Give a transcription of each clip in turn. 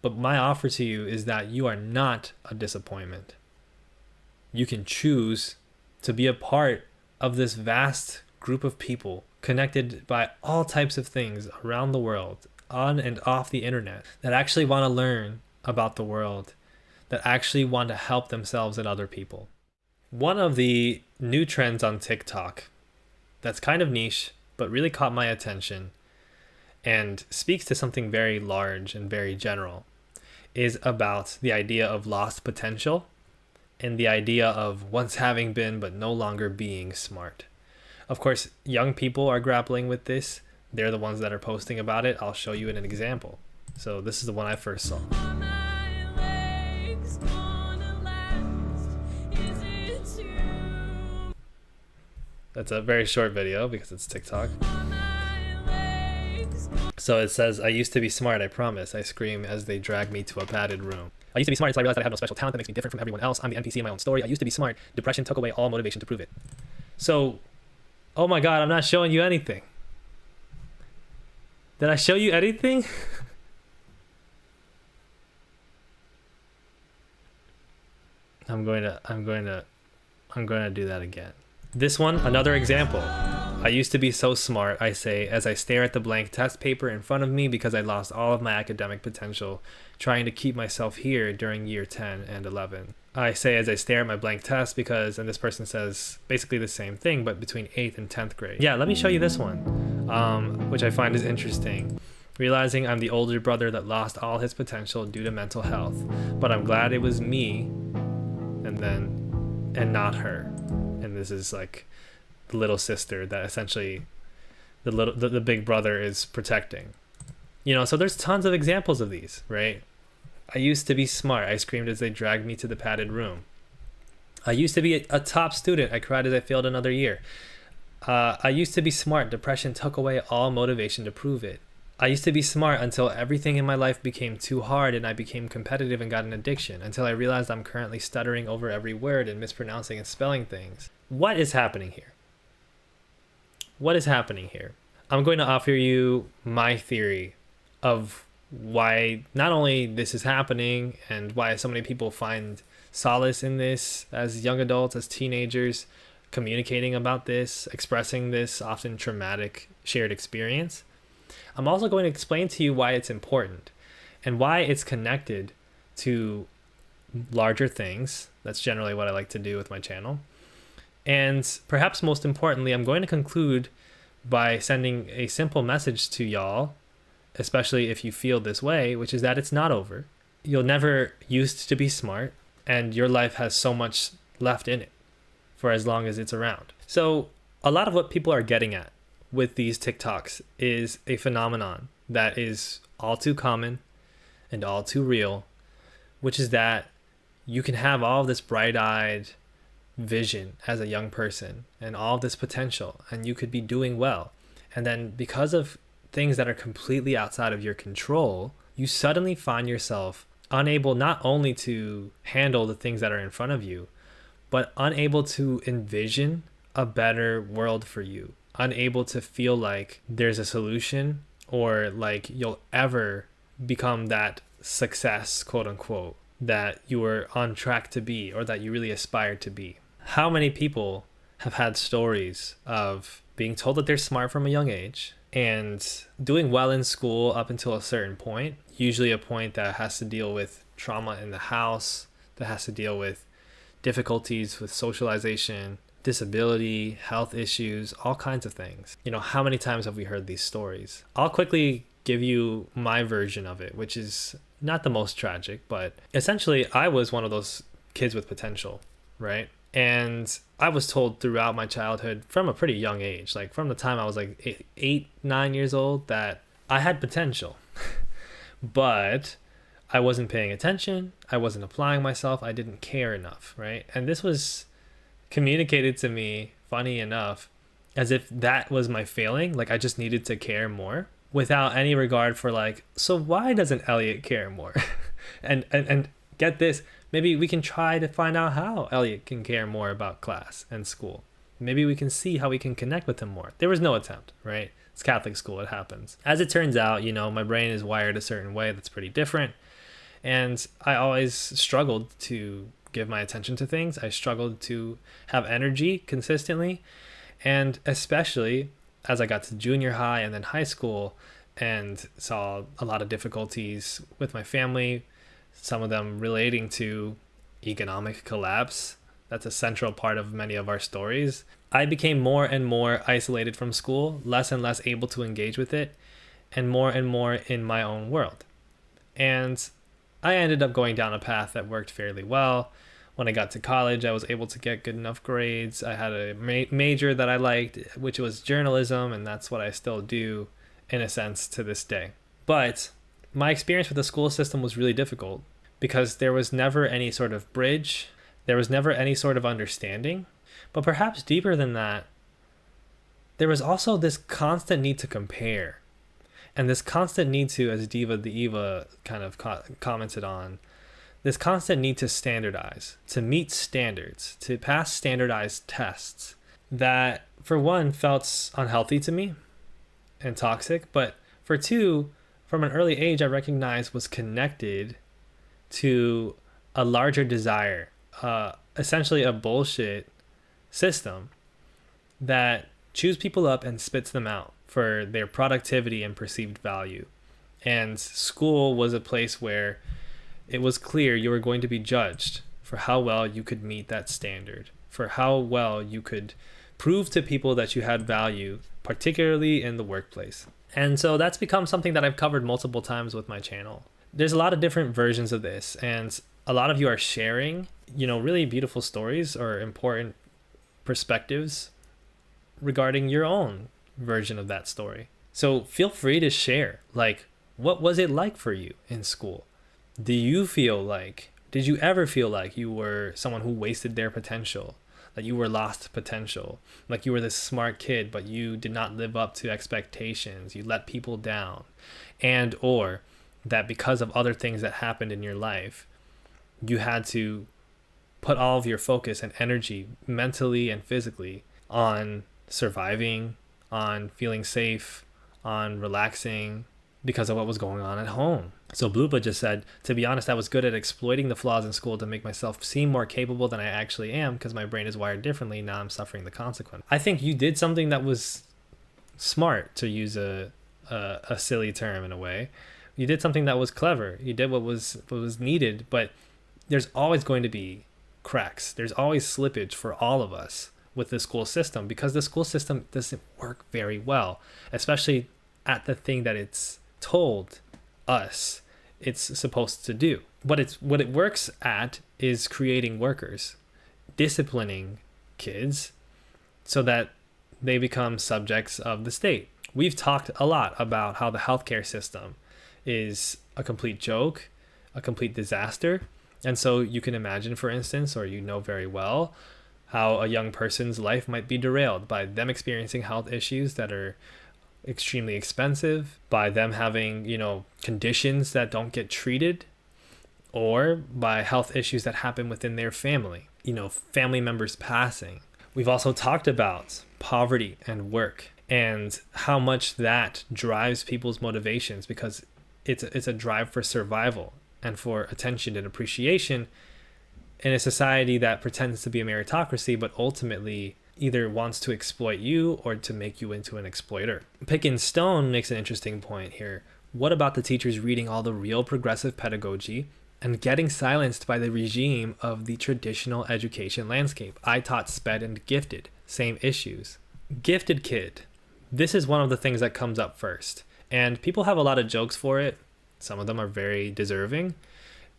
But my offer to you is that you are not a disappointment. You can choose to be a part of this vast group of people connected by all types of things around the world, on and off the internet, that actually want to learn about the world, that actually want to help themselves and other people. One of the new trends on TikTok that's kind of niche, but really caught my attention and speaks to something very large and very general, is about the idea of lost potential and the idea of once having been but no longer being smart. Of course, young people are grappling with this. They're the ones that are posting about it. I'll show you an example. So this is the one I first saw. That's a very short video because it's TikTok. So it says, I used to be smart, I promise. I scream as they drag me to a padded room. I used to be smart until I realized that I have no special talent that makes me different from everyone else. I'm the NPC in my own story. I used to be smart. Depression took away all motivation to prove it. So, oh my God, I'm not showing you anything. Did I show you anything? I'm going to do that again. This one, another example. I used to be so smart, I say, as I stare at the blank test paper in front of me because I lost all of my academic potential trying to keep myself here during year 10 and 11. I say as I stare at my blank test because, and this person says basically the same thing, but between 8th and 10th grade. Yeah, let me show you this one, which I find is interesting. Realizing I'm the older brother that lost all his potential due to mental health, but I'm glad it was me and not her. And this is like the little sister that essentially the big brother is protecting. You know, so there's tons of examples of these, right? I used to be smart. I screamed as they dragged me to the padded room. I used to be a top student. I cried as I failed another year. I used to be smart. Depression took away all motivation to prove it. I used to be smart until everything in my life became too hard and I became competitive and got an addiction, until I realized I'm currently stuttering over every word and mispronouncing and spelling things. What is happening here? What is happening here? I'm going to offer you my theory of why not only this is happening and why so many people find solace in this as young adults, as teenagers, communicating about this, expressing this often traumatic shared experience. I'm also going to explain to you why it's important and why it's connected to larger things. That's generally what I like to do with my channel. And perhaps most importantly, I'm going to conclude by sending a simple message to y'all, especially if you feel this way, which is that it's not over. You'll never used to be smart, and your life has so much left in it for as long as it's around. So a lot of what people are getting at with these TikToks is a phenomenon that is all too common and all too real, which is that you can have all this bright-eyed vision as a young person and all this potential, and you could be doing well. And then because of things that are completely outside of your control, you suddenly find yourself unable not only to handle the things that are in front of you, but unable to envision a better world for you, unable to feel like there's a solution or like you'll ever become that success, quote unquote, that you were on track to be or that you really aspired to be. How many people have had stories of being told that they're smart from a young age and doing well in school up until a certain point, usually a point that has to deal with trauma in the house, that has to deal with difficulties with socialization, disability, health issues, all kinds of things. You know, how many times have we heard these stories? I'll quickly give you my version of it, which is not the most tragic, but essentially I was one of those kids with potential, right? And I was told throughout my childhood from a pretty young age, like from the time I was like 8, 9 years old, that I had potential, but I wasn't paying attention. I wasn't applying myself. I didn't care enough, right? And this was communicated to me, funny enough, as if that was my failing. Like I just needed to care more without any regard for like, so why doesn't Elliot care more? and get this, maybe we can try to find out how Elliot can care more about class and school. Maybe we can see how we can connect with him more. There was no attempt, right? It's Catholic school, it happens. As it turns out, you know, my brain is wired a certain way that's pretty different. And I always struggled to give my attention to things. I struggled to have energy consistently. And especially as I got to junior high and then high school and saw a lot of difficulties with my family, some of them relating to economic collapse. That's a central part of many of our stories. I became more and more isolated from school, less and less able to engage with it, and more in my own world. And I ended up going down a path that worked fairly well. When I got to college, I was able to get good enough grades. I had a major that I liked, which was journalism, and that's what I still do in a sense to this day. But my experience with the school system was really difficult because there was never any sort of bridge. There was never any sort of understanding. But perhaps deeper than that, there was also this constant need to compare. And this constant need to, as Diva the Eva kind of commented on, this constant need to standardize, to meet standards, to pass standardized tests that, for one, felt unhealthy to me and toxic, but for two, from an early age, I recognized was connected to a larger desire, essentially a bullshit system that chews people up and spits them out for their productivity and perceived value. And school was a place where it was clear you were going to be judged for how well you could meet that standard, for how well you could prove to people that you had value, particularly in the workplace. And so that's become something that I've covered multiple times with my channel. There's a lot of different versions of this, and a lot of you are sharing, really beautiful stories or important perspectives regarding your own version of that story. So feel free to share, what was it like for you in school? Did you ever feel like you were someone who wasted their potential, that you were lost potential, like you were this smart kid, but you did not live up to expectations, you let people down, and or that because of other things that happened in your life, you had to put all of your focus and energy mentally and physically on surviving, on feeling safe, on relaxing because of what was going on at home. So Bloopa just said, to be honest, I was good at exploiting the flaws in school to make myself seem more capable than I actually am because my brain is wired differently. Now I'm suffering the consequence. I think you did something that was smart, to use a silly term in a way. You did something that was clever. You did what was needed, but there's always going to be cracks. There's always slippage for all of us with the school system because the school system doesn't work very well, especially at the thing that it's told us it's supposed to do. What it works at is creating workers, disciplining kids so that they become subjects of the state. We've talked a lot about how the healthcare system is a complete joke, a complete disaster. And so you can imagine, for instance, or very well, how a young person's life might be derailed by them experiencing health issues that are extremely expensive, by them having, conditions that don't get treated, or by health issues that happen within their family, family members passing. We've also talked about poverty and work and how much that drives people's motivations because it's a drive for survival and for attention and appreciation in a society that pretends to be a meritocracy, but ultimately either wants to exploit you or to make you into an exploiter. Pick Stone makes an interesting point here. What about the teachers reading all the real progressive pedagogy and getting silenced by the regime of the traditional education landscape? I taught SPED and gifted, same issues. Gifted kid, this is one of the things that comes up first. And people have a lot of jokes for it. Some of them are very deserving.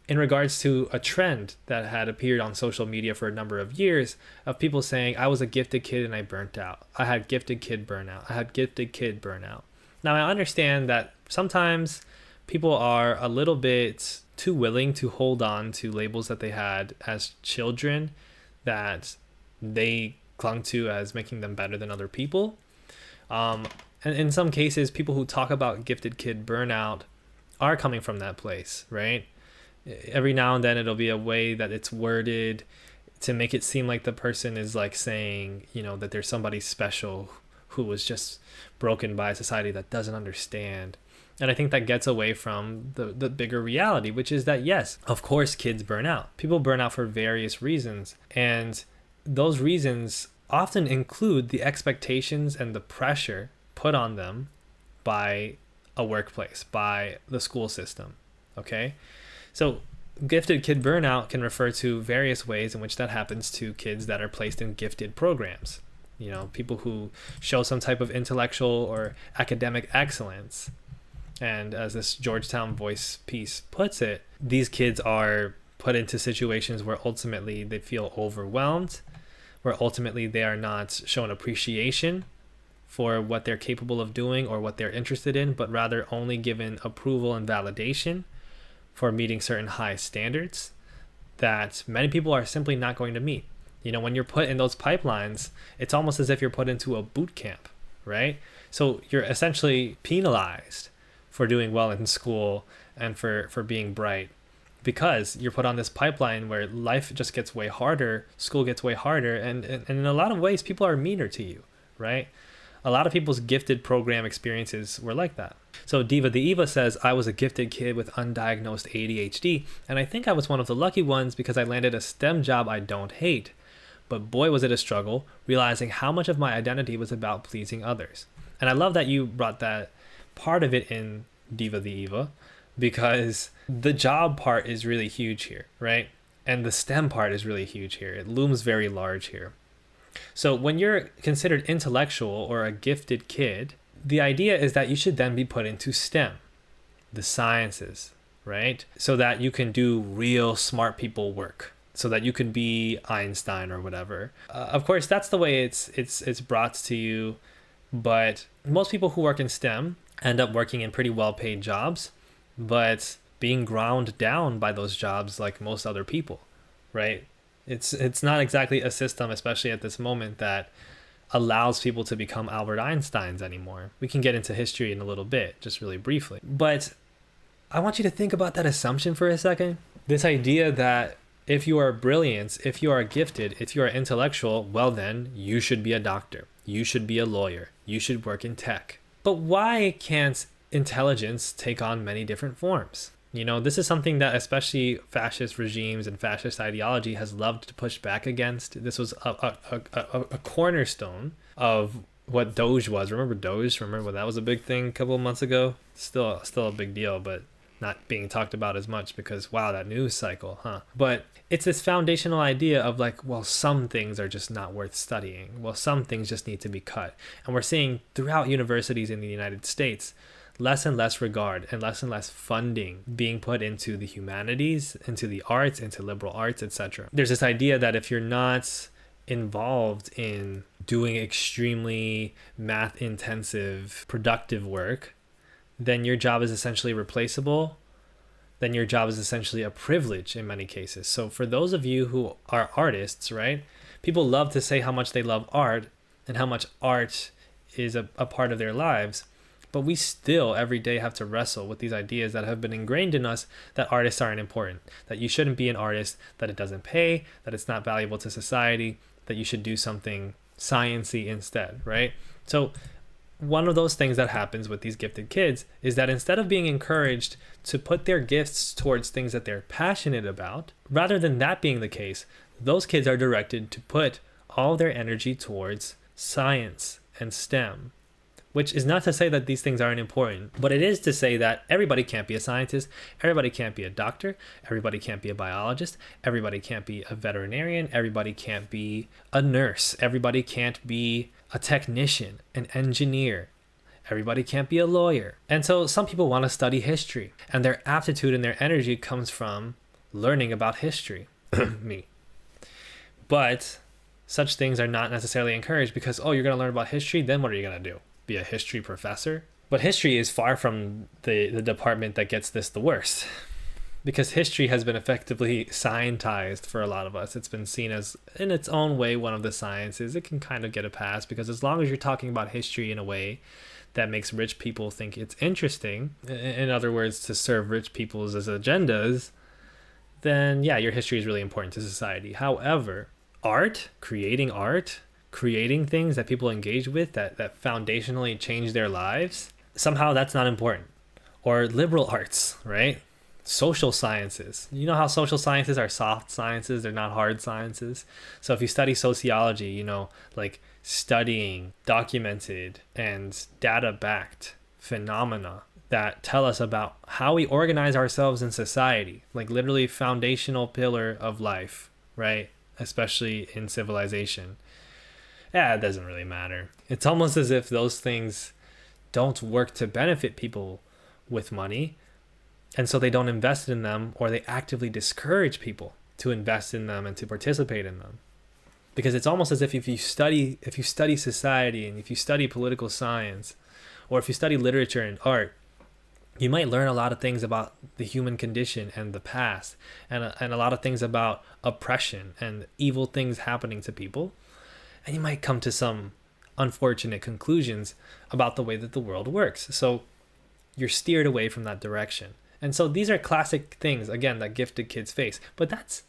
In regards to a trend that had appeared on social media for a number of years of people saying, I was a gifted kid and I burnt out. I had gifted kid burnout. I had gifted kid burnout. Now, I understand that sometimes people are a little bit too willing to hold on to labels that they had as children that they clung to as making them better than other people. And in some cases, people who talk about gifted kid burnout are coming from that place, right? Every now and then it'll be a way that it's worded to make it seem like the person is saying, that there's somebody special who was just broken by a society that doesn't understand. And I think that gets away from the bigger reality, which is that, yes, of course, kids burn out. People burn out for various reasons. And those reasons often include the expectations and the pressure put on them by a workplace, by the school system. Okay? So gifted kid burnout can refer to various ways in which that happens to kids that are placed in gifted programs. You know, people who show some type of intellectual or academic excellence. And as this Georgetown Voice piece puts it, these kids are put into situations where ultimately they feel overwhelmed, where ultimately they are not shown appreciation for what they're capable of doing or what they're interested in, but rather only given approval and validation for meeting certain high standards that many people are simply not going to meet. You know, when you're put in those pipelines, it's almost as if you're put into a boot camp, right? So you're essentially penalized for doing well in school and for being bright, because you're put on this pipeline where life just gets way harder, school gets way harder, and in a lot of ways, people are meaner to you, right? A lot of people's gifted program experiences were like that. So Diva the Eva says, I was a gifted kid with undiagnosed ADHD, and I think I was one of the lucky ones because I landed a STEM job I don't hate. But boy, was it a struggle, realizing how much of my identity was about pleasing others. And I love that you brought that part of it in Diva the Eva, because the job part is really huge here, right? And the STEM part is really huge here. It looms very large here. So when you're considered intellectual or a gifted kid, the idea is that you should then be put into STEM, the sciences, right? So that you can do real smart people work, so that you can be Einstein or whatever. Of course, that's the way it's brought to you. But most people who work in STEM end up working in pretty well-paid jobs, but being ground down by those jobs like most other people, right? It's not exactly a system, especially at this moment, that allows people to become Albert Einsteins anymore. We can get into history in a little bit, just really briefly. But I want you to think about that assumption for a second. This idea that if you are brilliant, if you are gifted, if you are intellectual, well then, you should be a doctor. You should be a lawyer. You should work in tech. But why can't intelligence take on many different forms? You know, this is something that especially fascist regimes and fascist ideology has loved to push back against. This was a cornerstone of what Doge was. Remember Doge? Remember when that was a big thing a couple of months ago? Still a big deal, but not being talked about as much because, wow, that news cycle, huh? But it's this foundational idea of like, well, some things are just not worth studying. Well, some things just need to be cut. And we're seeing throughout universities in the United States, less and less regard and less funding being put into the humanities, into the arts, into liberal arts, etc. There's this idea that if you're not involved in doing extremely math intensive, productive work, then your job is essentially replaceable. Then your job is essentially a privilege in many cases. So for those of you who are artists, right? People love to say how much they love art and how much art is a part of their lives. But we still every day have to wrestle with these ideas that have been ingrained in us that artists aren't important, that you shouldn't be an artist, that it doesn't pay, that it's not valuable to society, that you should do something science-y instead, right? So one of those things that happens with these gifted kids is that instead of being encouraged to put their gifts towards things that they're passionate about, rather than that being the case, those kids are directed to put all their energy towards science and STEM. Which is not to say that these things aren't important, but it is to say that everybody can't be a scientist, everybody can't be a doctor, everybody can't be a biologist, everybody can't be a veterinarian, everybody can't be a nurse, everybody can't be a technician, an engineer, everybody can't be a lawyer. And so some people want to study history, and their aptitude and their energy comes from learning about history. Me. But such things are not necessarily encouraged because, oh, you're going to learn about history, then what are you going to do? Be a history professor? But history is far from the department that gets this the worst, because history has been effectively scientized for a lot of us. It's been seen as, in its own way, one of the sciences. It can kind of get a pass because as long as you're talking about history in a way that makes rich people think it's interesting, in other words, to serve rich people's as agendas, then yeah, your history is really important to society. However, creating things that people engage with that foundationally change their lives, somehow that's not important. Or liberal arts, right? Social sciences. You know how social sciences are soft sciences, they're not hard sciences. So if you study sociology, like studying documented and data backed phenomena that tell us about how we organize ourselves in society, like literally foundational pillar of life, right? Especially in civilization. Yeah, it doesn't really matter. It's almost as if those things don't work to benefit people with money, and so they don't invest in them, or they actively discourage people to invest in them and to participate in them. Because it's almost as if you study society, and if you study political science, or if you study literature and art, you might learn a lot of things about the human condition and the past, and a lot of things about oppression and evil things happening to people. And you might come to some unfortunate conclusions about the way that the world works. So you're steered away from that direction. And so these are classic things, again, that gifted kids face. But that's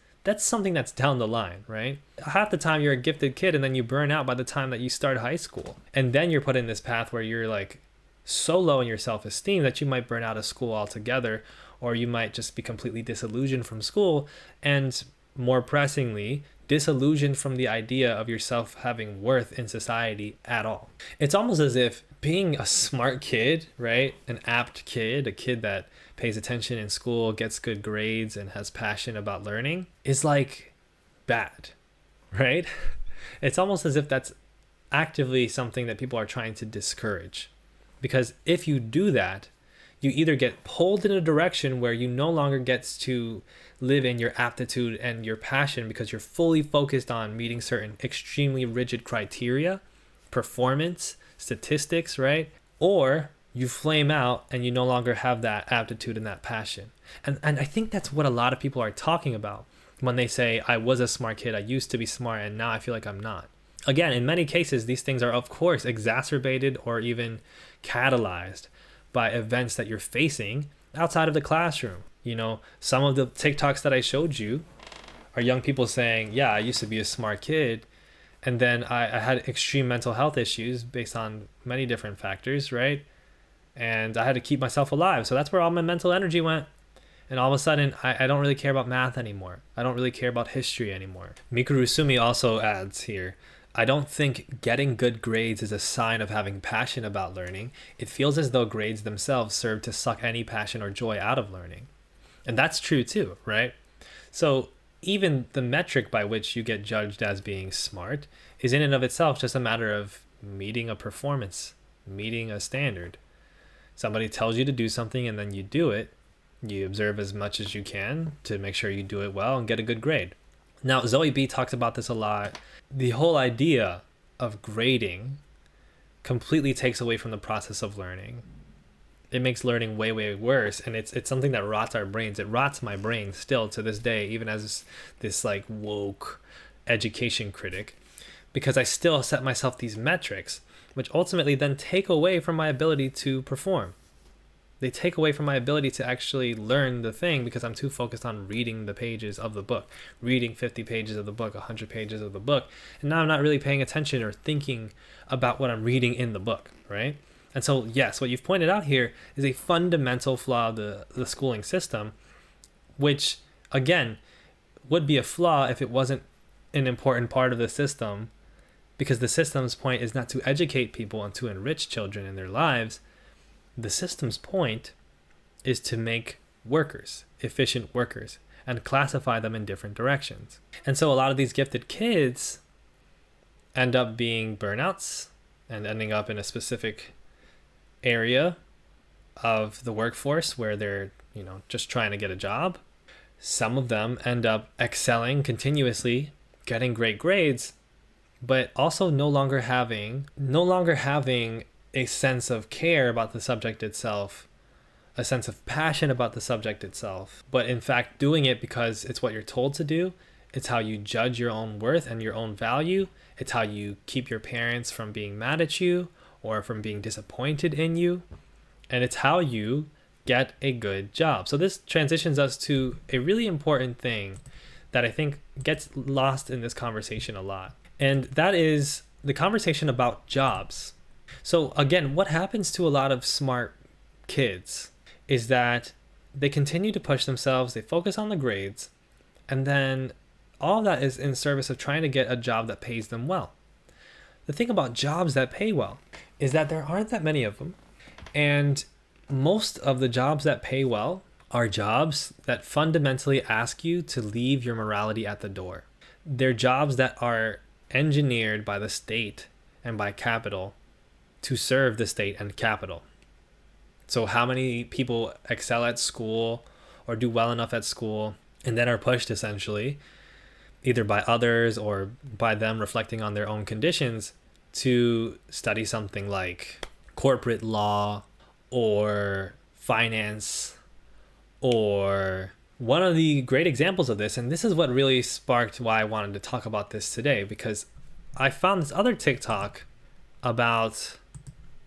something that's down the line, right? Half the time you're a gifted kid and then you burn out by the time that you start high school. And then you're put in this path where you're like so low in your self-esteem that you might burn out of school altogether, or you might just be completely disillusioned from school, and more pressingly, disillusioned from the idea of yourself having worth in society at all. It's almost as if being a smart kid, right? An apt kid, a kid that pays attention in school, gets good grades, and has passion about learning is like bad, right? It's almost as if that's actively something that people are trying to discourage. Because if you do that, you either get pulled in a direction where you no longer get to live in your aptitude and your passion because you're fully focused on meeting certain extremely rigid criteria, performance, statistics, right? Or you flame out and you no longer have that aptitude and that passion. And I think that's what a lot of people are talking about when they say, I was a smart kid, I used to be smart, and now I feel like I'm not. Again, in many cases, these things are, of course, exacerbated or even catalyzed by events that you're facing outside of the classroom. Some of the TikToks that I showed you are young people saying, yeah, I used to be a smart kid, and then I had extreme mental health issues based on many different factors, right? And I had to keep myself alive. So that's where all my mental energy went. And all of a sudden, I don't really care about math anymore. I don't really care about history anymore. Mikuru Sumi also adds here, I don't think getting good grades is a sign of having passion about learning. It feels as though grades themselves serve to suck any passion or joy out of learning. And that's true too, right? So even the metric by which you get judged as being smart is in and of itself just a matter of meeting a performance, meeting a standard. Somebody tells you to do something and then you do it. You observe as much as you can to make sure you do it well and get a good grade. Now, Zoe B talks about this a lot. The whole idea of grading completely takes away from the process of learning. It makes learning way, way worse. And it's something that rots our brains. It rots my brain still to this day, even as this like woke education critic, because I still set myself these metrics, which ultimately then take away from my ability to perform. They take away from my ability to actually learn the thing because I'm too focused on reading the pages of the book, reading 50 pages of the book, 100 pages of the book. And now I'm not really paying attention or thinking about what I'm reading in the book, right? And so, yes, what you've pointed out here is a fundamental flaw of the schooling system, which, again, would be a flaw if it wasn't an important part of the system, because the system's point is not to educate people and to enrich children in their lives. The system's point is to make workers, efficient workers, and classify them in different directions. And so a lot of these gifted kids end up being burnouts and ending up in a specific area of the workforce where they're, just trying to get a job. Some of them end up excelling continuously, getting great grades, but also no longer having a sense of care about the subject itself, a sense of passion about the subject itself, but in fact doing it because it's what you're told to do. It's how you judge your own worth and your own value. It's how you keep your parents from being mad at you or from being disappointed in you. And it's how you get a good job. So this transitions us to a really important thing that I think gets lost in this conversation a lot. And that is the conversation about jobs. So again, what happens to a lot of smart kids is that they continue to push themselves, they focus on the grades, and then all of that is in service of trying to get a job that pays them well. The thing about jobs that pay well is that there aren't that many of them. And most of the jobs that pay well are jobs that fundamentally ask you to leave your morality at the door. They're jobs that are engineered by the state and by capital to serve the state and capital. So how many people excel at school or do well enough at school and then are pushed essentially, either by others or by them reflecting on their own conditions, to study something like corporate law or finance, or one of the great examples of this, and this is what really sparked why I wanted to talk about this today, because I found this other TikTok about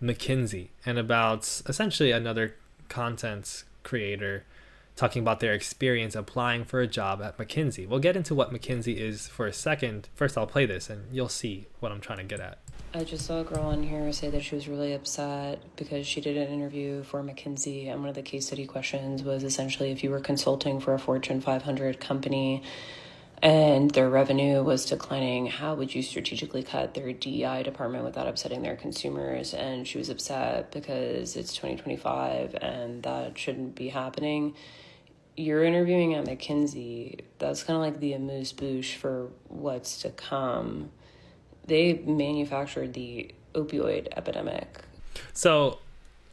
McKinsey and about essentially another content creator talking about their experience applying for a job at McKinsey. We'll get into what McKinsey is for a second. First, I'll play this and you'll see what I'm trying to get at. I just saw a girl on here say that she was really upset because she did an interview for McKinsey, and one of the case study questions was essentially, if you were consulting for a Fortune 500 company and their revenue was declining, how would you strategically cut their DEI department without upsetting their consumers? And she was upset because it's 2025 and that shouldn't be happening. You're interviewing at McKinsey. That's kind of like the amuse-bouche for what's to come. They manufactured the opioid epidemic. So,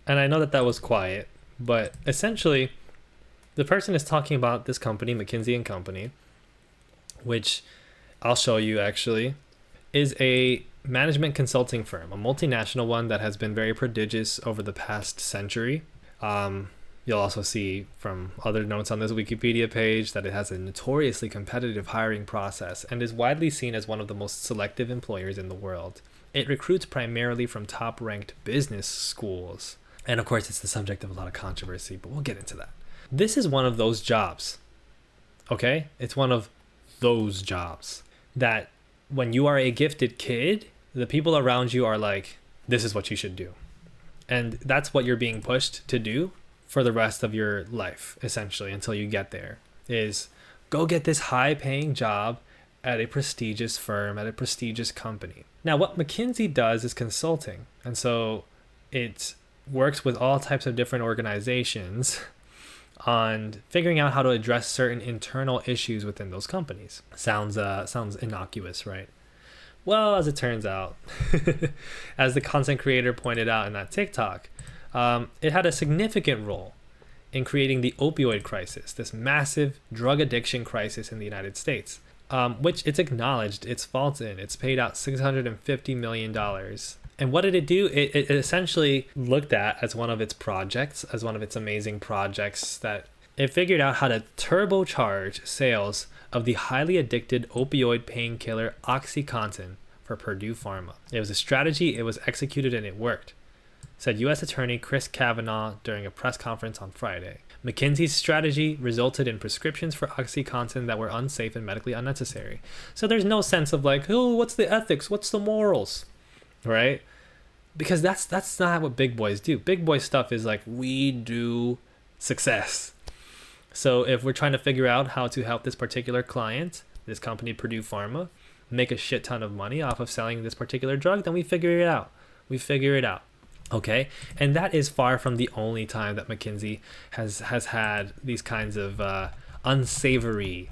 and I know that was quiet, but essentially the person is talking about this company, McKinsey and Company, which I'll show you actually, is a management consulting firm, a multinational one that has been very prodigious over the past century. You'll also see from other notes on this Wikipedia page that it has a notoriously competitive hiring process and is widely seen as one of the most selective employers in the world. It recruits primarily from top-ranked business schools. And of course, it's the subject of a lot of controversy, but we'll get into that. This is one of those jobs, okay? It's one of those jobs that when you are a gifted kid, the people around you are like, this is what you should do. And that's what you're being pushed to do for the rest of your life, essentially, until you get there, is go get this high-paying job at a prestigious firm, at a prestigious company. Now, what McKinsey does is consulting, and so it works with all types of different organizations on figuring out how to address certain internal issues within those companies. Sounds innocuous, right? Well, as it turns out, as the content creator pointed out in that TikTok, it had a significant role in creating the opioid crisis, this massive drug addiction crisis in the United States, which it's acknowledged its fault in. It's paid out $650 million. And what did it do? It essentially looked at as one of its projects, as one of its amazing projects, that it figured out how to turbocharge sales of the highly addicted opioid painkiller OxyContin for Purdue Pharma. It was a strategy, it was executed, and it worked, said U.S. Attorney Chris Kavanaugh during a press conference on Friday. McKinsey's strategy resulted in prescriptions for OxyContin that were unsafe and medically unnecessary. So there's no sense of like, oh, what's the ethics? What's the morals? Right? Because that's not what big boys do. Big boy stuff is like, we do success. So if we're trying to figure out how to help this particular client, this company, Purdue Pharma, make a shit ton of money off of selling this particular drug, then we figure it out. Okay, and that is far from the only time that McKinsey has had these kinds of unsavory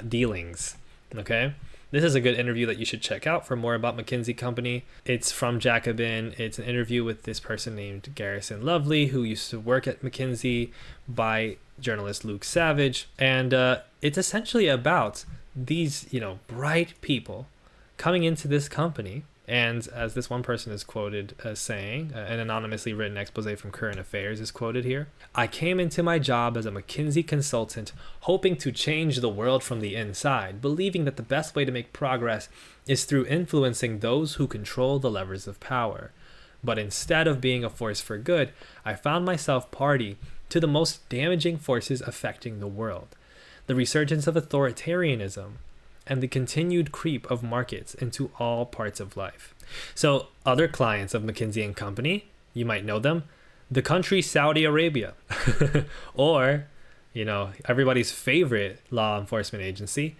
dealings. Okay, this is a good interview that you should check out for more about McKinsey Company. It's from Jacobin. It's an interview with this person named Garrison Lovely, who used to work at McKinsey, by journalist Luke Savage, and it's essentially about these, bright people coming into this company. And as this one person is quoted as saying, an anonymously written expose from Current Affairs is quoted here, "I came into my job as a McKinsey consultant, hoping to change the world from the inside, believing that the best way to make progress is through influencing those who control the levers of power. But instead of being a force for good, I found myself party to the most damaging forces affecting the world. The resurgence of authoritarianism, and the continued creep of markets into all parts of life." So other clients of McKinsey and Company, you might know them, the country Saudi Arabia. Or, everybody's favorite law enforcement agency,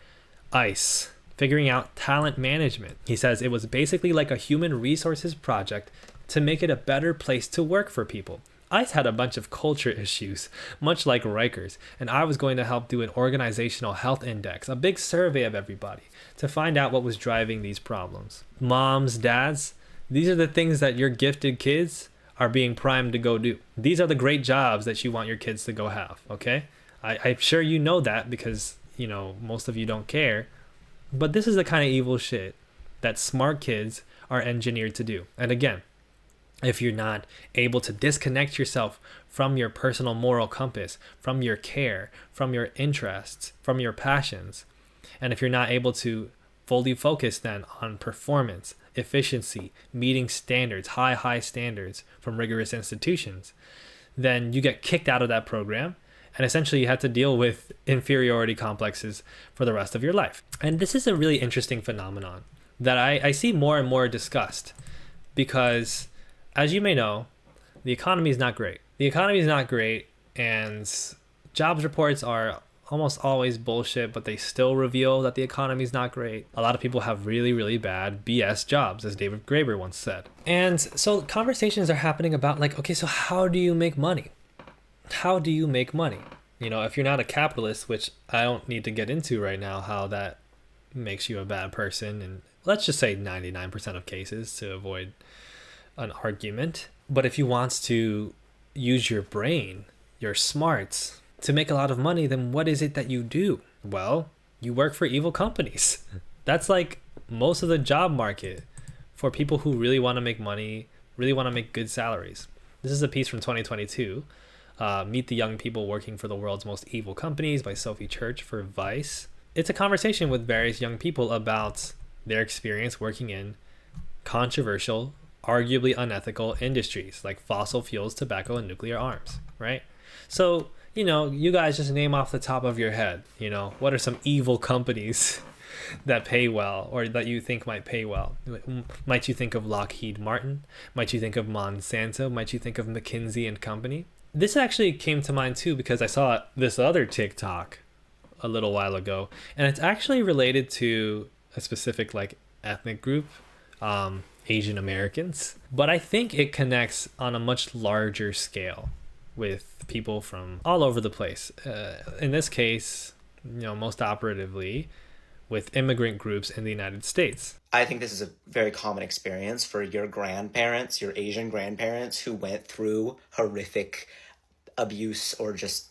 ICE, figuring out talent management. He says it was basically like a human resources project to make it a better place to work for people. ICE had a bunch of culture issues, much like Rikers, and I was going to help do an organizational health index, a big survey of everybody, to find out what was driving these problems. Moms, dads, these are the things that your gifted kids are being primed to go do. These are the great jobs that you want your kids to go have, okay? I'm sure you know that because, most of you don't care. But this is the kind of evil shit that smart kids are engineered to do. And again, if you're not able to disconnect yourself from your personal moral compass, from your care, from your interests, from your passions, and if you're not able to fully focus then on performance, efficiency, meeting standards, high standards from rigorous institutions, then you get kicked out of that program. And essentially you have to deal with inferiority complexes for the rest of your life. And this is a really interesting phenomenon that I see more and more discussed because, as you may know, the economy is not great. The economy is not great, and jobs reports are almost always bullshit, but they still reveal that the economy is not great. A lot of people have really, really bad BS jobs, as David Graeber once said. And so conversations are happening about okay, so how do you make money? How do you make money? If you're not a capitalist, which I don't need to get into right now, how that makes you a bad person, and let's just say 99% of cases to avoid an argument. But if you want to use your brain, your smarts, to make a lot of money, then what is it that you do? Well, you work for evil companies. That's like most of the job market for people who really want to make money, really want to make good salaries. This is a piece from 2022. Meet the Young People Working for the World's Most Evil Companies by Sophie Church for Vice. It's a conversation with various young people about their experience working in controversial, arguably unethical industries like fossil fuels, tobacco, and nuclear arms, right? So, you guys just name off the top of your head, what are some evil companies that pay well or that you think might pay well? Might you think of Lockheed Martin? Might you think of Monsanto? Might you think of McKinsey and Company? This actually came to mind too because I saw this other TikTok a little while ago, and it's actually related to a specific ethnic group, Asian Americans, but I think it connects on a much larger scale with people from all over the place. In this case, most operatively with immigrant groups in the United States. I think this is a very common experience for your grandparents, your Asian grandparents who went through horrific abuse or just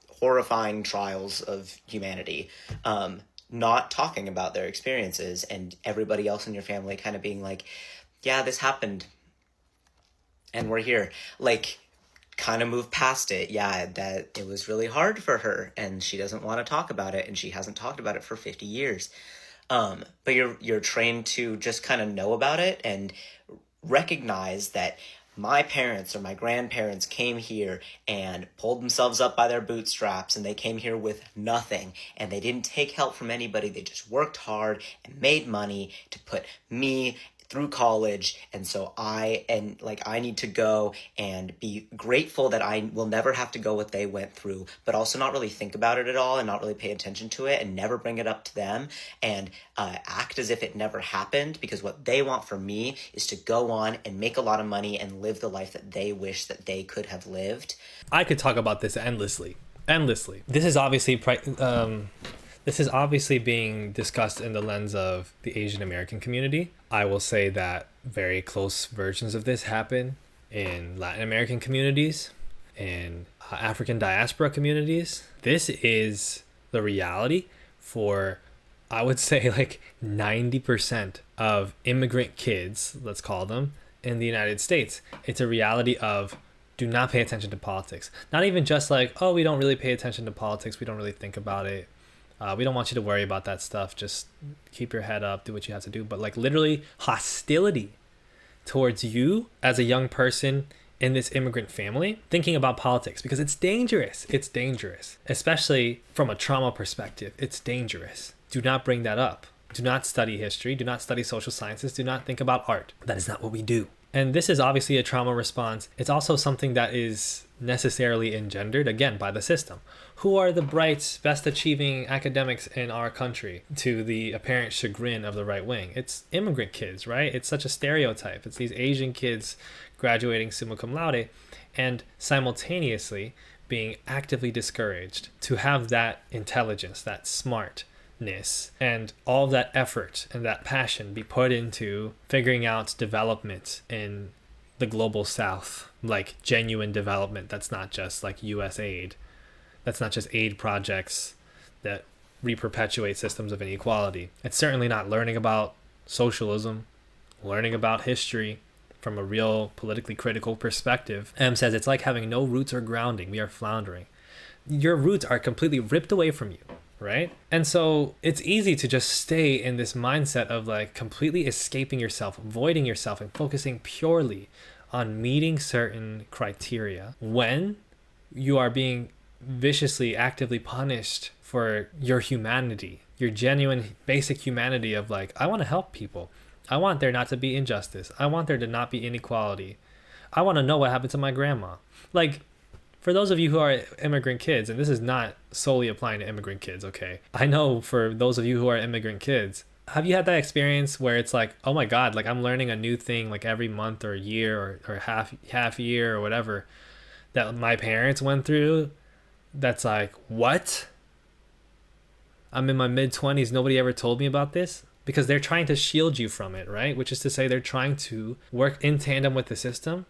horrifying trials of humanity, not talking about their experiences, and everybody else in your family kind of being like, yeah, this happened and we're here. Kind of move past it. Yeah, that it was really hard for her and she doesn't want to talk about it, and she hasn't talked about it for 50 years. But you're trained to just kind of know about it and recognize that my parents or my grandparents came here and pulled themselves up by their bootstraps, and they came here with nothing, and they didn't take help from anybody. They just worked hard and made money to put me through college. And so I need to go and be grateful that I will never have to go what they went through, but also not really think about it at all and not really pay attention to it and never bring it up to them and act as if it never happened, because what they want from me is to go on and make a lot of money and live the life that they wish that they could have lived. I could talk about this endlessly. This is obviously being discussed in the lens of the Asian American community. I will say that very close versions of this happen in Latin American communities, in African diaspora communities. This is the reality for, I would say, 90% of immigrant kids, let's call them, in the United States. It's a reality of do not pay attention to politics. Not even just we don't really pay attention to politics. We don't really think about it. We don't want you to worry about that stuff. Just keep your head up, do what you have to do. But literally hostility towards you as a young person in this immigrant family, thinking about politics, because it's dangerous. It's dangerous, especially from a trauma perspective. It's dangerous. Do not bring that up. Do not study history. Do not study social sciences. Do not think about art. That is not what we do. And this is obviously a trauma response. It's also something that is necessarily engendered, again, by the system. Who are the bright, best achieving academics in our country, to the apparent chagrin of the right wing? It's immigrant kids, right? It's such a stereotype. It's these Asian kids graduating summa cum laude and simultaneously being actively discouraged to have that intelligence, that smartness, and all that effort and that passion be put into figuring out development in the global south, like genuine development. That's not just like US aid. That's not just aid projects that reperpetuate systems of inequality. It's certainly not learning about socialism, learning about history from a real politically critical perspective. M says it's like having no roots or grounding. We are floundering. Your roots are completely ripped away from you, right? And so it's easy to just stay in this mindset of like completely escaping yourself, avoiding yourself, and focusing purely on meeting certain criteria when you are being viciously, actively punished for your humanity, your genuine basic humanity of like, I want to help people. I want there not to be injustice. I want there to not be inequality. I want to know what happened to my grandma. Like, for those of you who are immigrant kids, and this is not solely applying to immigrant kids, okay? I know for those of you who are immigrant kids, have you had that experience where it's like, oh my God, like I'm learning a new thing like every month or year or half year or whatever that my parents went through? That's like, what? I'm in my mid-20s. Nobody ever told me about this? Because they're trying to shield you from it, right? Which is to say they're trying to work in tandem with the system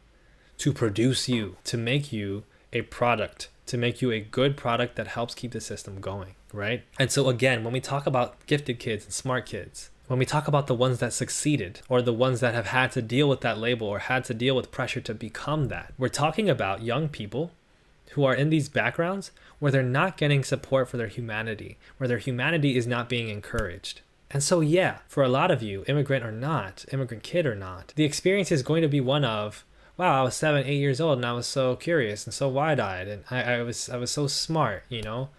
to produce you, to make you a product, to make you a good product that helps keep the system going, right? And so again, when we talk about gifted kids and smart kids, when we talk about the ones that succeeded or the ones that have had to deal with that label or had to deal with pressure to become that, we're talking about young people who are in these backgrounds where they're not getting support for their humanity, where their humanity is not being encouraged. And so, yeah, for a lot of you, immigrant or not, immigrant kid or not, the experience is going to be one of, wow, I was 7, 8 years old and I was so curious and so wide-eyed and I was so smart, you know.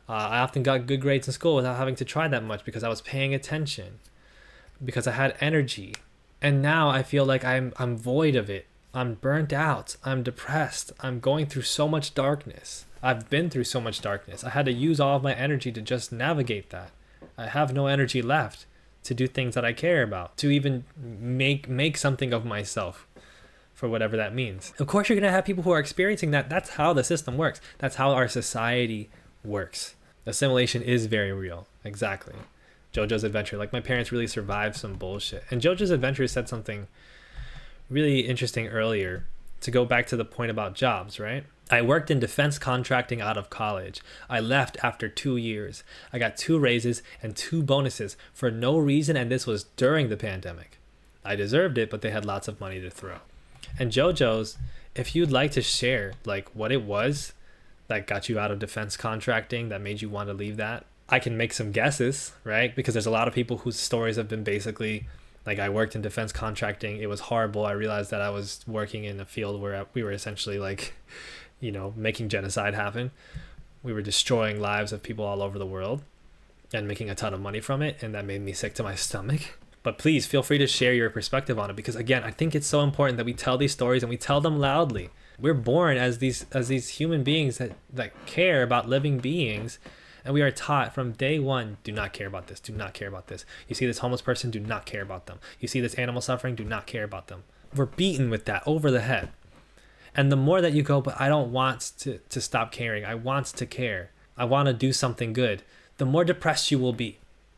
I often got good grades in school without having to try that much because I was paying attention, because I had energy. And now I feel like I'm void of it. I'm burnt out. I'm depressed. I'm going through so much darkness. I've been through so much darkness. I had to use all of my energy to just navigate that. I have no energy left to do things that I care about, to even make something of myself, for whatever that means. Of course, you're going to have people who are experiencing that. That's how the system works. That's how our society works. Assimilation is very real. Exactly. JoJo's Adventure. Like, my parents really survived some bullshit. And JoJo's Adventure said something really interesting earlier, to go back to the point about jobs, right? I worked in defense contracting out of college. I left after 2 years. I got 2 raises and 2 bonuses for no reason, and this was during the pandemic. I deserved it, but they had lots of money to throw. And JoJo's, if you'd like to share like what it was that got you out of defense contracting, that made you want to leave that, I can make some guesses, right? Because there's a lot of people whose stories have been basically like, I worked in defense contracting. It was horrible. I realized that I was working in a field where we were essentially like, you know, making genocide happen. We were destroying lives of people all over the world and making a ton of money from it. And that made me sick to my stomach. But please feel free to share your perspective on it, because again, I think it's so important that we tell these stories and we tell them loudly. We're born as these human beings that care about living beings. And we are taught from day one, do not care about this, do not care about this. You see this homeless person, do not care about them. You see this animal suffering, do not care about them. We're beaten with that over the head. And the more that you go, but I don't want to stop caring. I want to care. I want to do something good. The more depressed you will be.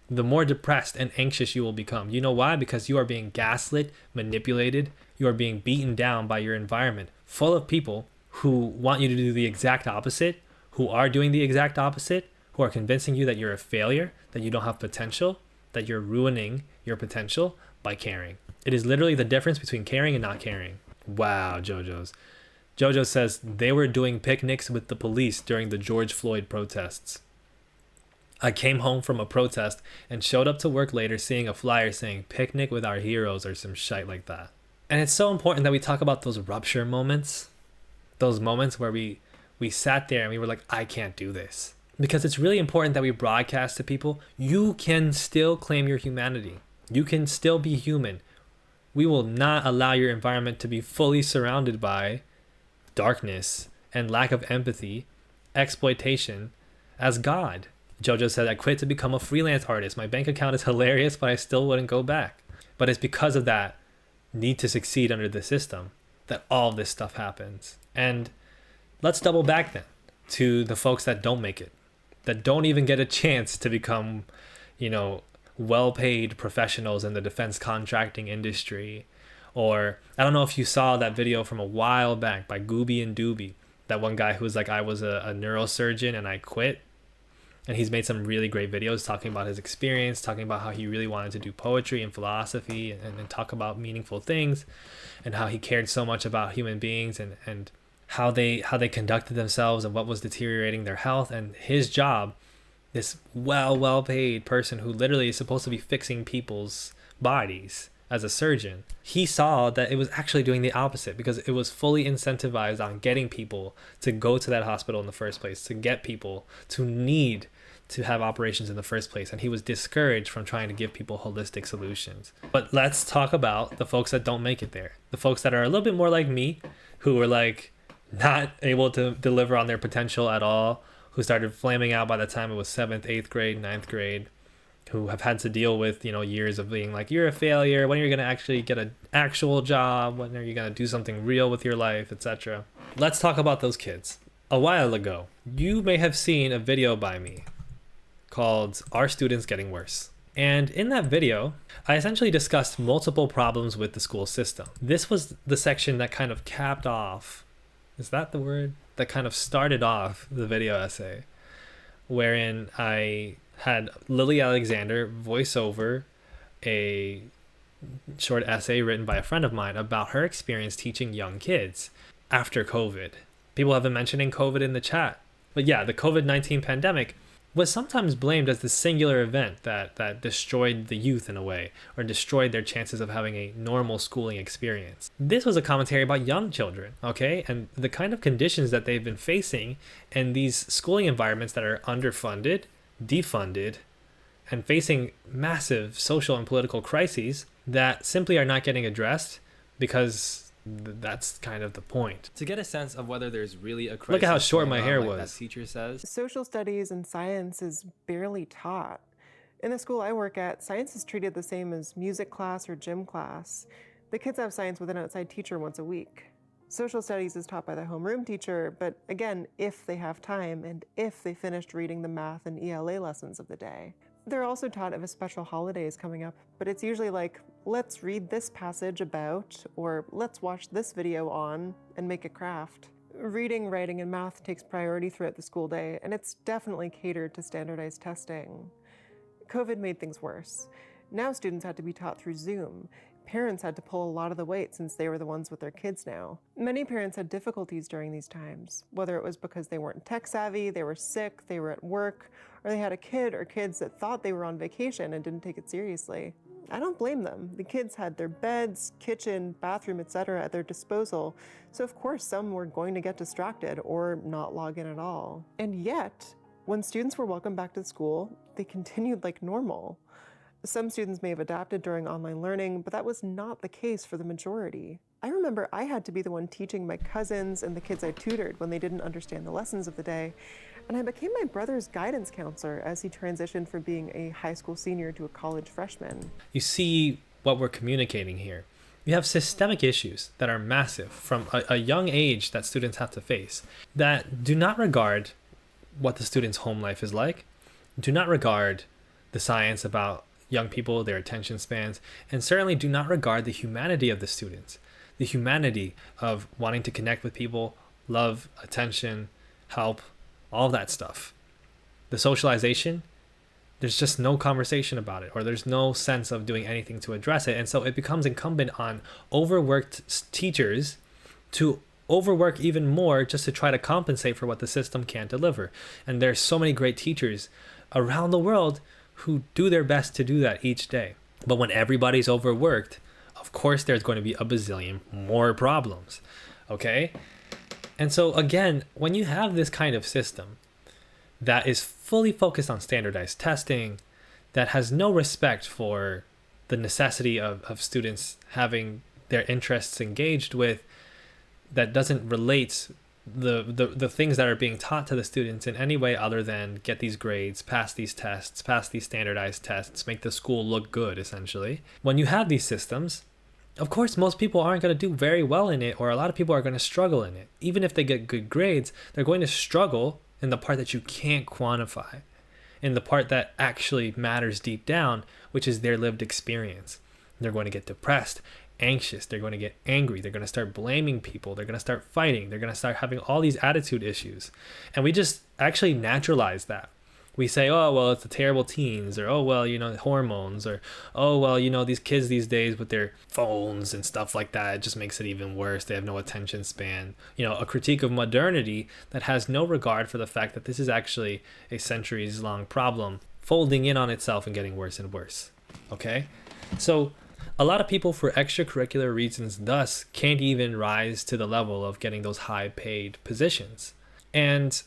The more depressed and anxious you will become. You know why? Because you are being gaslit, manipulated. You are being beaten down by your environment, full of people who want you to do the exact opposite, who are doing the exact opposite, who are convincing you that you're a failure, that you don't have potential, that you're ruining your potential by caring. It is literally the difference between caring and not caring. Wow, JoJo's. JoJo says they were doing picnics with the police during the George Floyd protests. I came home from a protest and showed up to work later seeing a flyer saying picnic with our heroes or some shite like that. And it's so important that we talk about those rupture moments, those moments where we sat there and we were like, I can't do this. Because it's really important that we broadcast to people, you can still claim your humanity. You can still be human. We will not allow your environment to be fully surrounded by darkness and lack of empathy, exploitation, as God. Jojo said, I quit to become a freelance artist. My bank account is hilarious, but I still wouldn't go back. But it's because of that need to succeed under the system that all of this stuff happens. And let's double back then to the folks that don't make it, that don't even get a chance to become, well-paid professionals in the defense contracting industry. Or I don't know if you saw that video from a while back by Gooby and Doobie, that one guy who was like, I was a neurosurgeon and I quit. And he's made some really great videos talking about his experience, talking about how he really wanted to do poetry and philosophy and talk about meaningful things, and how he cared so much about human beings and how they conducted themselves and what was deteriorating their health. And his job, this well paid person who literally is supposed to be fixing people's bodies as a surgeon, he saw that it was actually doing the opposite, because it was fully incentivized on getting people to go to that hospital in the first place, to get people to need to have operations in the first place. And he was discouraged from trying to give people holistic solutions. But let's talk about the folks that don't make it there. The folks that are a little bit more like me, who were like not able to deliver on their potential at all, who started flaming out by the time it was 7th, 8th grade, 9th grade, who have had to deal with, years of being like, you're a failure. When are you going to actually get an actual job? When are you going to do something real with your life, etc.? Let's talk about those kids. A while ago, you may have seen a video by me called Are Students Getting Worse? And in that video, I essentially discussed multiple problems with the school system. This was the section that kind of capped off, is that the word? That kind of started off the video essay, wherein I had Lily Alexander voice over a short essay written by a friend of mine about her experience teaching young kids after COVID. People have been mentioning COVID in the chat. But yeah, the COVID-19 pandemic was sometimes blamed as the singular event that destroyed the youth in a way, or destroyed their chances of having a normal schooling experience. This was a commentary about young children, okay? And the kind of conditions that they've been facing in these schooling environments that are underfunded, defunded, and facing massive social and political crises that simply are not getting addressed, because that's kind of the point. To get a sense of whether there's really a crisis. Look at how short my hair like was. That teacher says. Social studies and science is barely taught. In the school I work at, science is treated the same as music class or gym class. The kids have science with an outside teacher once a week. Social studies is taught by the homeroom teacher, but again, if they have time and if they finished reading the math and ELA lessons of the day. They're also taught if a special holiday is coming up, but it's usually like, let's read this passage about, or let's watch this video on and make a craft. Reading, writing, and math takes priority throughout the school day, and it's definitely catered to standardized testing. COVID made things worse. Now students had to be taught through Zoom. Parents had to pull a lot of the weight since they were the ones with their kids now. Many parents had difficulties during these times, whether it was because they weren't tech savvy, they were sick, they were at work, or they had a kid or kids that thought they were on vacation and didn't take it seriously. I don't blame them. The kids had their beds, kitchen, bathroom, etc. at their disposal, so of course some were going to get distracted or not log in at all. And yet, when students were welcomed back to school, they continued like normal. Some students may have adapted during online learning, but that was not the case for the majority. I remember I had to be the one teaching my cousins and the kids I tutored when they didn't understand the lessons of the day, and I became my brother's guidance counselor as he transitioned from being a high school senior to a college freshman. You see what we're communicating here. You have systemic issues that are massive from a young age that students have to face, that do not regard what the student's home life is like, do not regard the science about young people, their attention spans, and certainly do not regard the humanity of the students, the humanity of wanting to connect with people, love, attention, help, all that stuff. The socialization, there's just no conversation about it, or there's no sense of doing anything to address it. And so it becomes incumbent on overworked teachers to overwork even more just to try to compensate for what the system can't deliver. And there's so many great teachers around the world who do their best to do that each day. But when everybody's overworked, of course there's going to be a bazillion more problems, okay? And so again, when you have this kind of system that is fully focused on standardized testing, that has no respect for the necessity of students having their interests engaged with that doesn't relate the things that are being taught to the students in any way other than get these grades, pass these tests, pass these standardized tests, make the school look good, essentially. When you have these systems, of course, most people aren't going to do very well in it, or a lot of people are going to struggle in it. Even if they get good grades, they're going to struggle in the part that you can't quantify, in the part that actually matters deep down, which is their lived experience. They're going to get depressed, anxious, they're going to get angry, they're going to start blaming people, they're going to start fighting, they're going to start having all these attitude issues. And we just actually naturalize that. We say, oh, well, it's the terrible teens, or, oh, well, hormones, or, oh, well, these kids these days with their phones and stuff like that, it just makes it even worse. They have no attention span. A critique of modernity that has no regard for the fact that this is actually a centuries-long problem folding in on itself and getting worse and worse. Okay? So a lot of people, for extracurricular reasons, thus can't even rise to the level of getting those high-paid positions. And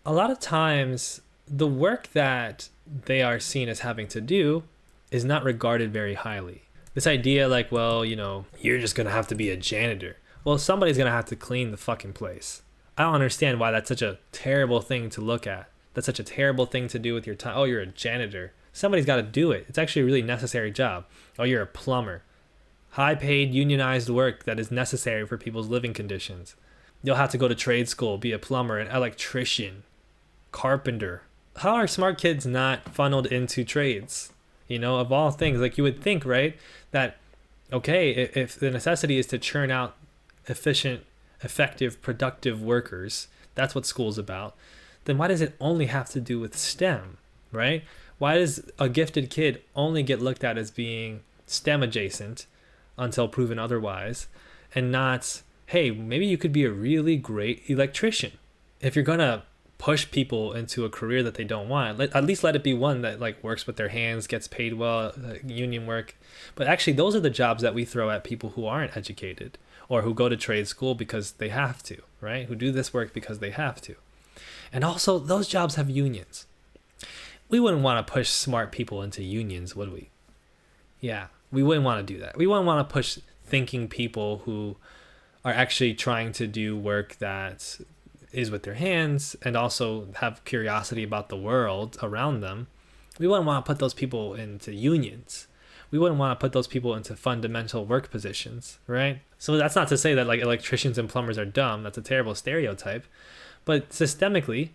a lot of times, the work that they are seen as having to do is not regarded very highly. This idea like, well, you're just going to have to be a janitor. Well, somebody's going to have to clean the fucking place. I don't understand why that's such a terrible thing to look at. That's such a terrible thing to do with your time. Oh, you're a janitor. Somebody's got to do it. It's actually a really necessary job. Oh, you're a plumber. High-paid, unionized work that is necessary for people's living conditions. You'll have to go to trade school, be a plumber, an electrician, carpenter. How are smart kids not funneled into trades? Of all things, like you would think, right? That, okay, if the necessity is to churn out efficient, effective, productive workers, that's what school's about, then why does it only have to do with STEM, right? Why does a gifted kid only get looked at as being STEM adjacent until proven otherwise, and not, hey, maybe you could be a really great electrician? If you're going to push people into a career that they don't want, at least let it be one that like works with their hands, gets paid well, union work. But actually, those are the jobs that we throw at people who aren't educated or who go to trade school because they have to, right? Who do this work because they have to. And also, those jobs have unions. We wouldn't want to push smart people into unions, would we? Yeah, we wouldn't want to do that. We wouldn't want to push thinking people who are actually trying to do work that is with their hands and also have curiosity about the world around them. We wouldn't want to put those people into unions. We wouldn't want to put those people into fundamental work positions, right? So that's not to say that like electricians and plumbers are dumb. That's a terrible stereotype. But systemically,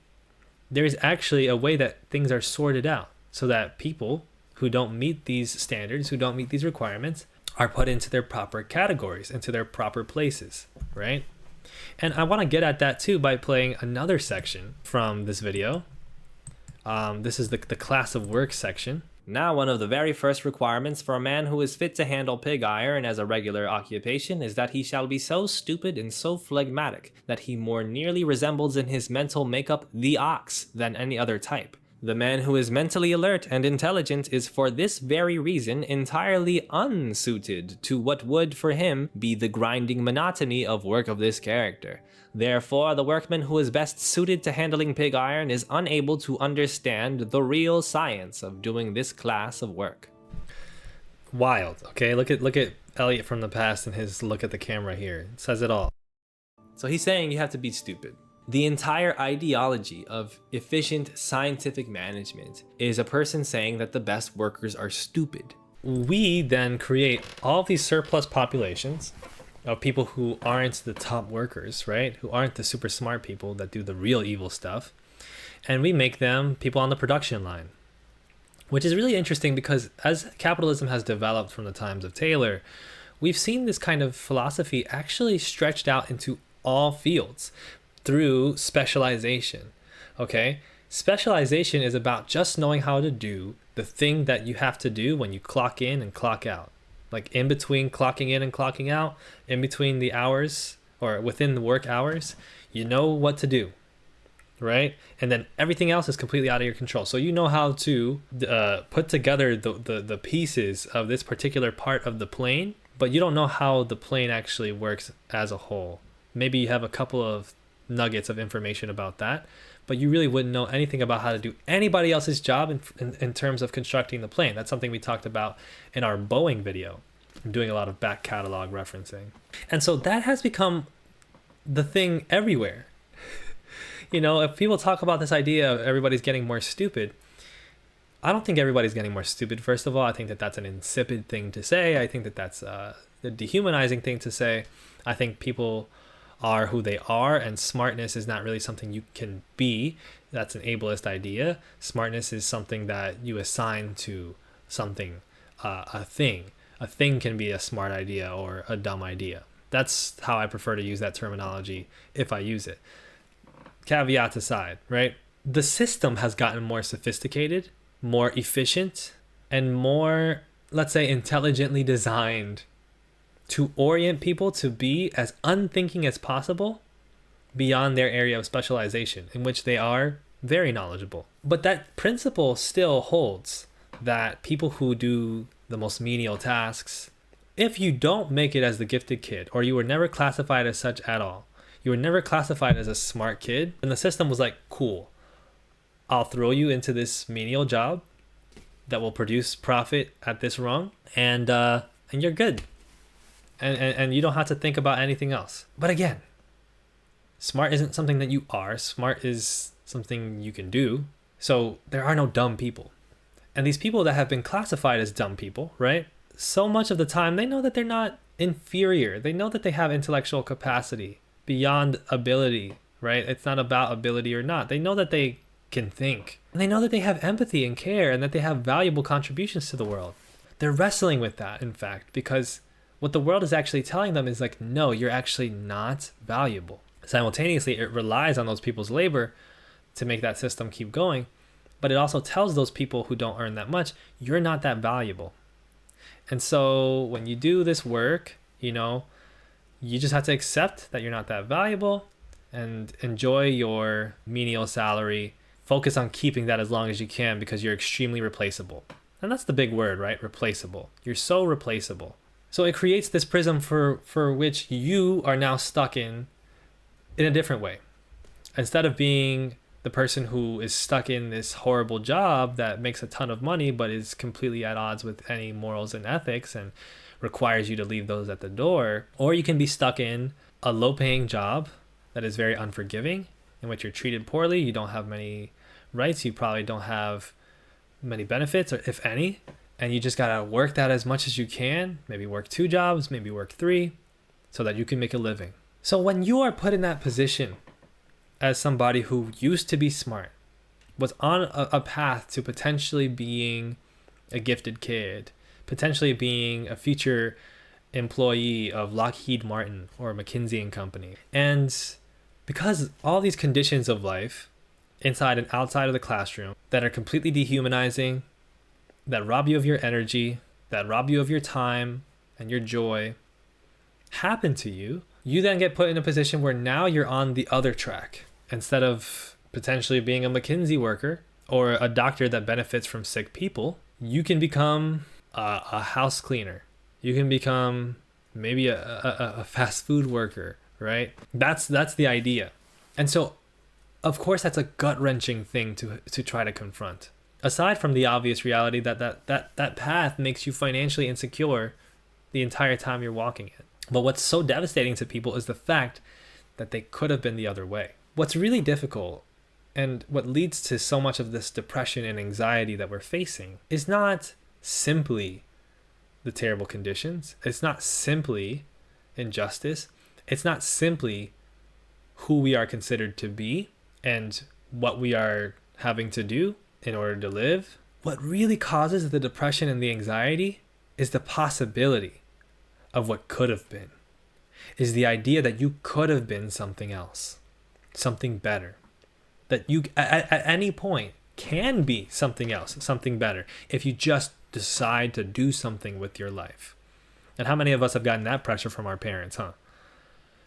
there's actually a way that things are sorted out so that people who don't meet these standards, who don't meet these requirements, are put into their proper categories, into their proper places, right? And I want to get at that too by playing another section from this video. This is the class of work section. Now, one of the very first requirements for a man who is fit to handle pig iron as a regular occupation is that he shall be so stupid and so phlegmatic that he more nearly resembles in his mental makeup the ox than any other type. The man who is mentally alert and intelligent is for this very reason entirely unsuited to what would for him be the grinding monotony of work of this character. Therefore, the workman who is best suited to handling pig iron is unable to understand the real science of doing this class of work. Wild. Okay, look at Elliot from the past and his look at the camera here. It says it all. So he's saying you have to be stupid. The entire ideology of efficient scientific management is a person saying that the best workers are stupid. We then create all these surplus populations of people who aren't the top workers, right? Who aren't the super smart people that do the real evil stuff. And we make them people on the production line, which is really interesting because as capitalism has developed from the times of Taylor, we've seen this kind of philosophy actually stretched out into all fields through specialization, okay? Specialization is about just knowing how to do the thing that you have to do when you clock in and clock out. Like in between clocking in and clocking out, in between the hours or within the work hours, you know what to do, right? And then everything else is completely out of your control. So you know how to put together the pieces of this particular part of the plane, but you don't know how the plane actually works as a whole. Maybe you have a couple of nuggets of information about that, but you really wouldn't know anything about how to do anybody else's job in terms of constructing the plane. That's something we talked about in our Boeing video. I'm doing a lot of back catalog referencing. And so that has become the thing everywhere. You know, if people talk about this idea of everybody's getting more stupid, I don't think everybody's getting more stupid. First of all, I think that that's an insipid thing to say. I think that that's a dehumanizing thing to say. I think people are who they are, and smartness is not really something you can be. That's an ableist idea. Smartness is something that you assign to something, a thing. A thing can be a smart idea or a dumb idea. That's how I prefer to use that terminology if I use it. Caveats aside, right? The system has gotten more sophisticated, more efficient, and more, let's say, intelligently designed to orient people to be as unthinking as possible beyond their area of specialization, in which they are very knowledgeable. But that principle still holds, that people who do the most menial tasks, if you don't make it as the gifted kid, or you were never classified as such at all, you were never classified as a smart kid, and the system was like, cool, I'll throw you into this menial job that will produce profit at this rung, and you're good. And you don't have to think about anything else. But again, smart isn't something that you are. Smart is something you can do. So there are no dumb people. And these people that have been classified as dumb people, right? So much of the time, they know that they're not inferior. They know that they have intellectual capacity beyond ability, right? It's not about ability or not. They know that they can think. And they know that they have empathy and care, and that they have valuable contributions to the world. They're wrestling with that, in fact, because what the world is actually telling them is like, no, you're actually not valuable. Simultaneously, it relies on those people's labor to make that system keep going. But it also tells those people who don't earn that much, you're not that valuable. And so when you do this work, you know, you just have to accept that you're not that valuable and enjoy your menial salary. Focus on keeping that as long as you can, because you're extremely replaceable. And that's the big word, right? Replaceable. You're so replaceable. So it creates this prism for which you are now stuck in a different way. Instead of being the person who is stuck in this horrible job that makes a ton of money but is completely at odds with any morals and ethics and requires you to leave those at the door, or you can be stuck in a low-paying job that is very unforgiving, in which you're treated poorly, you don't have many rights, you probably don't have many benefits, or if any, and you just gotta work that as much as you can, maybe work 2 jobs, maybe work 3, so that you can make a living. So when you are put in that position as somebody who used to be smart, was on a path to potentially being a gifted kid, potentially being a future employee of Lockheed Martin or McKinsey and Company, and because all these conditions of life, inside and outside of the classroom, that are completely dehumanizing, that rob you of your energy, that rob you of your time and your joy, happen to you, you then get put in a position where now you're on the other track. Instead of potentially being a McKinsey worker or a doctor that benefits from sick people, you can become a house cleaner. You can become maybe a fast food worker, right? That's the idea. And so, of course, that's a gut-wrenching thing to try to confront. Aside from the obvious reality that path makes you financially insecure the entire time you're walking it. But what's so devastating to people is the fact that they could have been the other way. What's really difficult, and what leads to so much of this depression and anxiety that we're facing, is not simply the terrible conditions. It's not simply injustice. It's not simply who we are considered to be and what we are having to do in order to live. What really causes the depression and the anxiety is the possibility of what could have been, is the idea that you could have been something else, something better, that you at any point can be something else, something better, if you just decide to do something with your life. And how many of us have gotten that pressure from our parents, huh?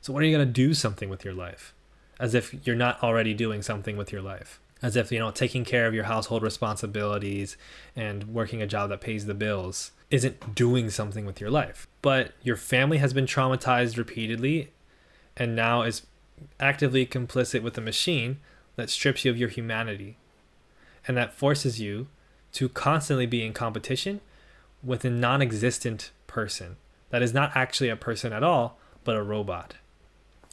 So when are you going to do something with your life? As if you're not already doing something with your life. As if, taking care of your household responsibilities and working a job that pays the bills isn't doing something with your life. But your family has been traumatized repeatedly and now is actively complicit with the machine that strips you of your humanity, and that forces you to constantly be in competition with a non-existent person that is not actually a person at all, but a robot.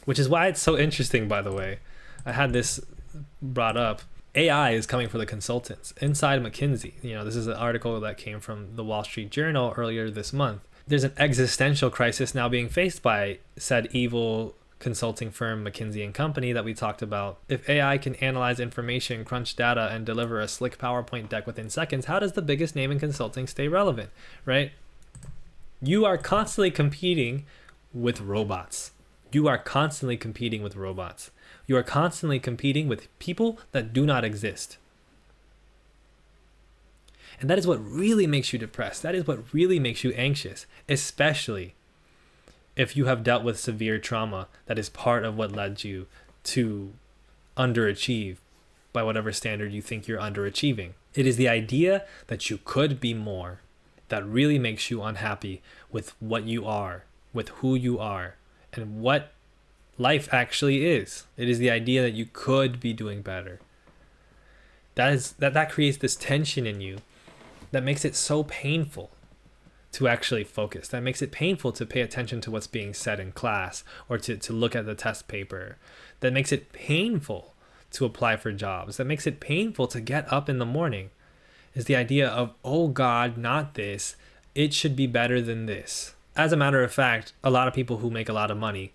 Which is why it's so interesting, by the way. I had this brought up. AI is coming for the consultants inside McKinsey. This is an article that came from the Wall Street Journal earlier this month. There's an existential crisis now being faced by said evil consulting firm McKinsey and Company that we talked about. If AI can analyze information, crunch data, and deliver a slick PowerPoint deck within seconds, how does the biggest name in consulting stay relevant, right? You are constantly competing with robots. You are constantly competing with robots. You are constantly competing with people that do not exist. And that is what really makes you depressed. That is what really makes you anxious, especially if you have dealt with severe trauma that is part of what led you to underachieve by whatever standard you think you're underachieving. It is the idea that you could be more that really makes you unhappy with what you are, with who you are, and what life actually is. It is the idea that you could be doing better. That creates this tension in you that makes it so painful to actually focus. That makes it painful to pay attention to what's being said in class or to look at the test paper. That makes it painful to apply for jobs. That makes it painful to get up in the morning. Is the idea of, oh God, not this. It should be better than this. As a matter of fact, a lot of people who make a lot of money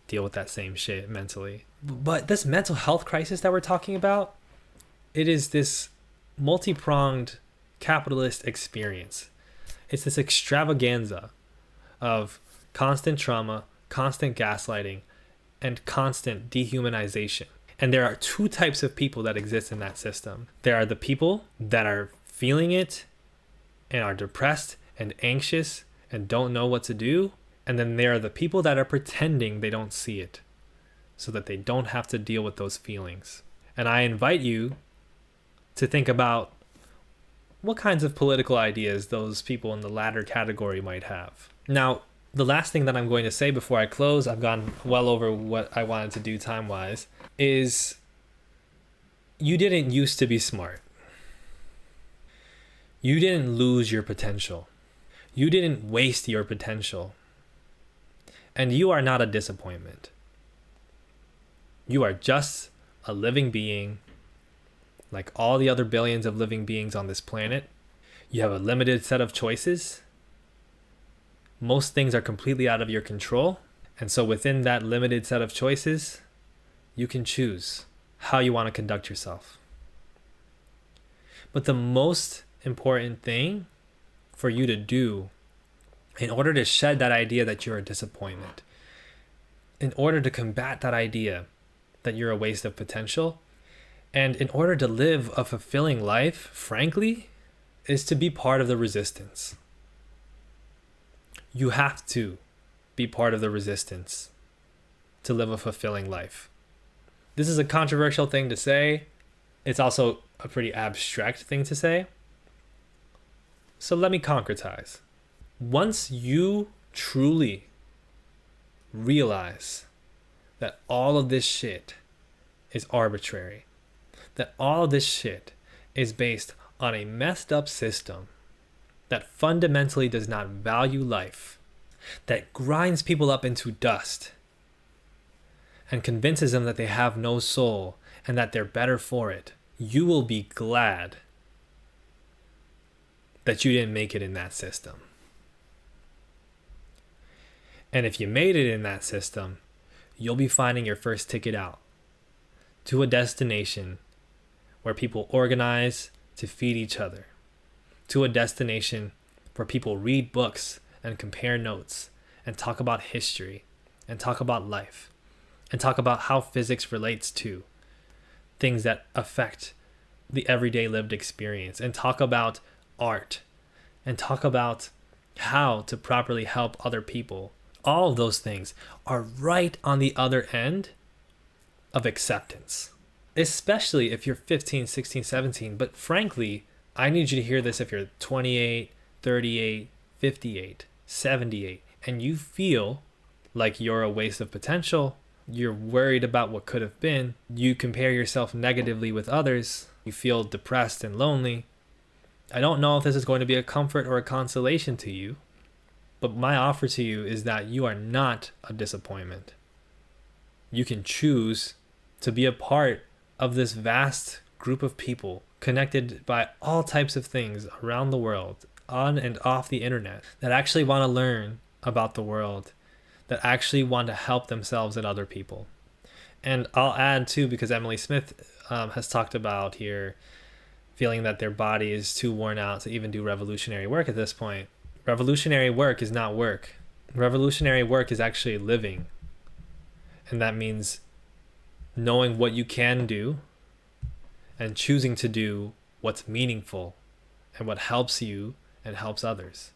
deal with that same shit mentally. But this mental health crisis that we're talking about, it is this multi-pronged capitalist experience. It's this extravaganza of constant trauma, constant gaslighting, and constant dehumanization. And there are two types of people that exist in that system. There are the people that are feeling it and are depressed and anxious and don't know what to do. And then there are the people that are pretending they don't see it so that they don't have to deal with those feelings. And I invite you to think about what kinds of political ideas those people in the latter category might have. Now, the last thing that I'm going to say before I close, I've gone well over what I wanted to do time-wise, is you didn't used to be smart. You didn't lose your potential. You didn't waste your potential. And you are not a disappointment. You are just a living being like all the other billions of living beings on this planet. You have a limited set of choices. Most things are completely out of your control. And so within that limited set of choices, you can choose how you want to conduct yourself. But the most important thing for you to do in order to shed that idea that you're a disappointment, in order to combat that idea that you're a waste of potential, and in order to live a fulfilling life, frankly, is to be part of the resistance. You have to be part of the resistance to live a fulfilling life. This is a controversial thing to say. It's also a pretty abstract thing to say. So let me concretize. Once you truly realize that all of this shit is arbitrary, that all of this shit is based on a messed up system that fundamentally does not value life, that grinds people up into dust and convinces them that they have no soul and that they're better for it, you will be glad that you didn't make it in that system. And if you made it in that system, you'll be finding your first ticket out to a destination where people organize to feed each other, to a destination where people read books and compare notes and talk about history and talk about life and talk about how physics relates to things that affect the everyday lived experience, and talk about art and talk about how to properly help other people. All of those things are right on the other end of acceptance, especially if you're 15, 16, 17. But frankly, I need you to hear this if you're 28, 38, 58, 78, and you feel like you're a waste of potential You're worried about what could have been. You compare yourself negatively with others. You feel depressed and lonely. I don't know if this is going to be a comfort or a consolation to you, but my offer to you is that you are not a disappointment. You can choose to be a part of this vast group of people connected by all types of things around the world, on and off the internet, that actually want to learn about the world, that actually want to help themselves and other people. And I'll add too, because Emily Smith has talked about here feeling that their body is too worn out to even do revolutionary work at this point. Revolutionary work is not work. Revolutionary work is actually living. And that means knowing what you can do and choosing to do what's meaningful and what helps you and helps others.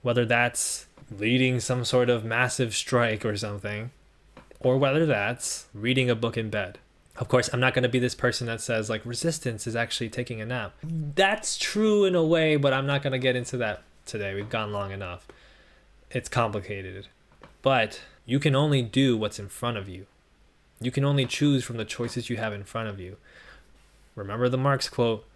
Whether that's leading some sort of massive strike or something, or whether that's reading a book in bed. Of course, I'm not going to be this person that says like resistance is actually taking a nap. That's true in a way, but I'm not going to get into that today. We've gone long enough. It's complicated. But you can only do what's in front of you. You can only choose from the choices you have in front of you. Remember the Marx quote,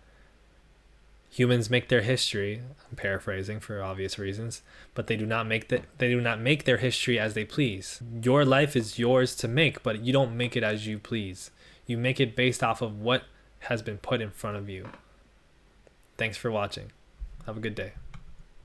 humans make their history, I'm paraphrasing for obvious reasons, but they do not make their history as they please. Your life is yours to make, but you don't make it as you please. You make it based off of what has been put in front of you. Thanks for watching. Have a good day.